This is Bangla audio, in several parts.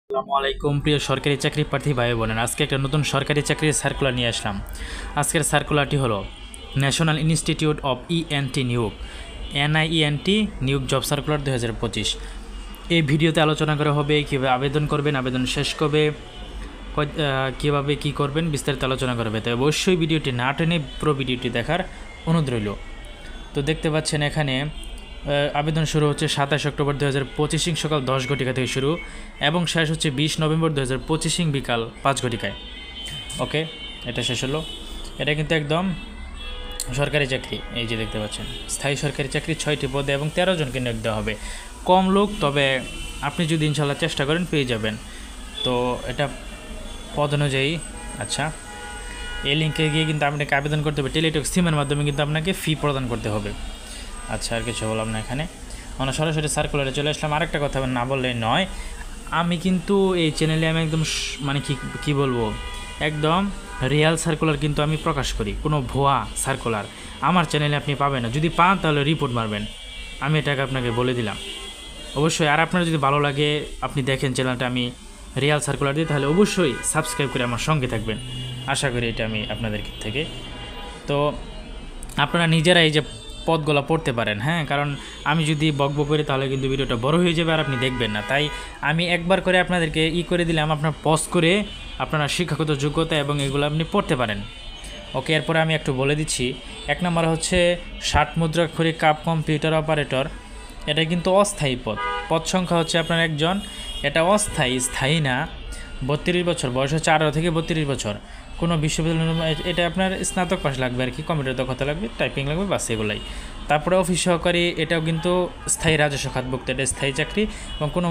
আসসালামু আলাইকুম প্রিয় সরকারি চাকরি প্রার্থী ভাই বোনেরা, আজকে একটা নতুন সরকারি চাকরির সার্কুলার নিয়ে আসলাম। আজকের সার্কুলারটি হলো ন্যাশনাল ইনস্টিটিউট অফ ইএনটি নিয়োগ, NIENT নিয়োগ জব সার্কুলার 2025। এই ভিডিওতে আলোচনা করা হবে কীভাবে আবেদন করবেন, আবেদন শেষ কবে, কীভাবে কী করবেন, বিস্তারিত আলোচনা করবে। তাই অবশ্যই ভিডিওটি না টেনে পুরো ভিডিওটি দেখার অনুরোধ রইল। তো দেখতে পাচ্ছেন এখানে আবেদন শুরু হচ্ছে 27 অক্টোবর 2025 সকাল 10 ঘটিকা থেকে শুরু এবং শেষ হচ্ছে 20 নভেম্বর 2025 বিকাল 5 ঘটিকায়। ওকে, এটা শেষ হলো। এটা কিন্তু একদম সরকারি চাকরি। এই যে দেখতে পাচ্ছেন স্থায়ী সরকারি চাকরি 6টি পদে এবং 13 জনকে নিয়োগ দেওয়া হবে। কম লোক, তবে আপনি যদি ইনশাল্লাহ চেষ্টা করেন পেয়ে যাবেন। তো এটা পদ অনুযায়ী আচ্ছা, এই লিঙ্কে গিয়ে কিন্তু আপনাকে আবেদন করতে হবে। টেলিটক সিমের মাধ্যমে কিন্তু আপনাকে ফি প্রদান করতে হবে। আচ্ছা, আর কিছু বললাম না এখানে, আমরা সরাসরি সার্কুলারে চলে আসলাম। আরেকটা কথা না বললেই নয়, আমি কিন্তু এই চ্যানেলে আমি একদম মানে কি বলবো, একদম রিয়াল সার্কুলার কিন্তু আমি প্রকাশ করি, কোনো ভুয়া সার্কুলার আমার চ্যানেলে আপনি পাবেন না। যদি পান তাহলে রিপোর্ট মারবেন, আমি এটাকে আপনাকে বলে দিলাম অবশ্যই। আর আপনার যদি ভালো লাগে, আপনি দেখেন চ্যানেলটা আমি রিয়াল সার্কুলার দিই, তাহলে অবশ্যই সাবস্ক্রাইব করে আমার সঙ্গে থাকবেন। আশা করি এটা আমি আপনাদের থেকে। তো আপনারা নিজেরা এই যে পদগুলো পড়তে পারেন, হ্যাঁ, কারণ আমি যদি বকবক করি তাহলে কিন্তু ভিডিওটা বড় হয়ে যাবে আর আপনি দেখবেন না। তাই আমি একবার করে আপনাদেরকে করে দিলাম, আপনার পজ করে আপনারা শিক্ষাগত যোগ্যতা এবং এগুলো আপনি পড়তে পারেন। ওকে, এরপরে আমি একটু বলে দিচ্ছি। 1 নম্বর হচ্ছে 60 মুদ্রাক্ষরিক কাপ কম্পিউটার অপারেটর। এটা কিন্তু অস্থায়ী পদ। পদ সংখ্যা হচ্ছে আপনার একজন। এটা অস্থায়ী, স্থায়ী না। 32 বছর বয়স হচ্ছে, 18 থেকে 32 বছর। কোনো বিশ্ববিদ্যালয়, এটা আপনার স্নাতক পাশ লাগবে আর কি, কম্পিউটার দক্ষতা লাগবে, টাইপিং লাগবে, বাস এগুলাই। তারপরে অফিস সহকারী, এটাও কিন্তু স্থায়ী রাজস্ব খাতভুক্ত, এটা স্থায়ী চাকরি এবং কোনো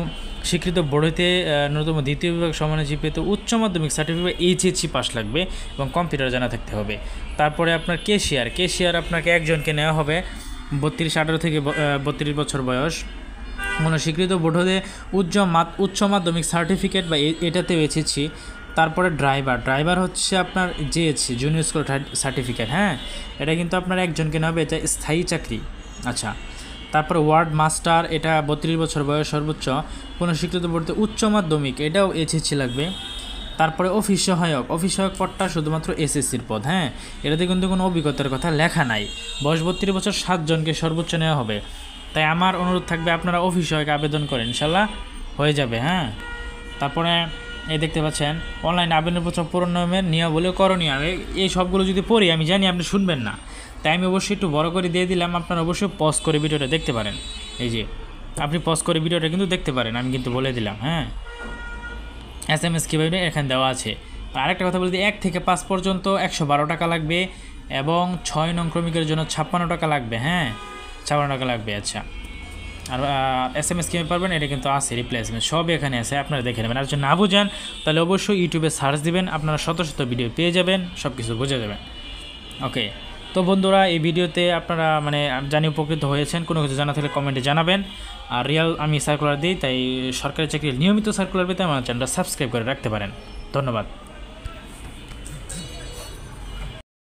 স্বীকৃত বোর্ডেতে ন্যূনতম দ্বিতীয় বিভাগ সমানে জিপিএতে উচ্চ মাধ্যমিক সার্টিফিকেট HSC পাস লাগবে এবং কম্পিউটার জানা থাকতে হবে। তারপরে আপনার কেশিয়ার আপনাকে একজনকে নেওয়া হবে, 18 থেকে 32 বছর বয়স, কোনো স্বীকৃত বোর্ড হতে উচ্চ মাধ্যমিক সার্টিফিকেট বা এটাতেও HSC। তারপরে ড্রাইভার হচ্ছে আপনার JSC জুনিয়র স্কুল সার্টিফিকেট, হ্যাঁ, এটা কিন্তু আপনার একজনকে নেওয়া হবে, এটা স্থায়ী চাকরি। আচ্ছা, তারপরে ওয়ার্ড মাস্টার, এটা 32 বছর বয়স সর্বোচ্চ, কোনো স্বীকৃত বোর্ডে উচ্চ মাধ্যমিক, এটাও HSC লাগবে। তারপরে অফিস সহায়ক পদটা শুধুমাত্র SSCর পদ, হ্যাঁ, এটাতে কিন্তু কোনো অভিজ্ঞতার কথা লেখা নাই। বয়স 32 বছর, 7 জনকে সর্বোচ্চ নেওয়া হবে। তাই আমার অনুরোধ থাকবে আপনারা অফিস সহায়ক আবেদন করেন, ইনশাল্লাহ হয়ে যাবে। হ্যাঁ, তারপরে এই দেখতে পাচ্ছেন অনলাইন আবেদনপত্র পূরণের নিয়মাবলী করণীয়। এই সবগুলো যদি পড়ি, আমি জানি আপনি শুনবেন না, তাই আমি অবশ্যই একটু বড় করে দিয়ে দিলাম। আপনারা অবশ্যই পজ করে ভিডিওটা দেখতে পারেন। এই যে আপনি পজ করে ভিডিওটা কিন্তু দেখতে পারেন, আমি কিন্তু বলে দিলাম। হ্যাঁ, SMS কীভাবে এখানে দেওয়া আছে। আরেকটা কথা বলতে, 1 থেকে 5 পর্যন্ত 112 টাকা লাগবে এবং 6 নং ক্রমিকের জন্য 56 টাকা লাগবে। হ্যাঁ, 56 টাকা লাগবে। আচ্ছা, আর SMS কীভাবে পারবেন, এটা কিন্তু আছে, রিপ্লেসমেন্ট সব এখানে আছে, আপনারা দেখে নেবেন। আর যদি না বুঝেন তাহলে অবশ্যই ইউটিউবে সার্চ দিবেন, আপনারা শত ভিডিও পেয়ে যাবেন, সব কিছু বুঝে যাবেন। ওকে, তো বন্ধুরা, এই ভিডিওতে আপনারা জানি উপকৃত হয়েছেন। কোনো কিছু জানা থাকলে কমেন্টে জানাবেন। আর রিয়াল আমি সার্কুলার দিই, তাই সরকারি চাকরির নিয়মিত সার্কুলার পেতে আমার চ্যানেলটা সাবস্ক্রাইব করে রাখতে পারেন। ধন্যবাদ।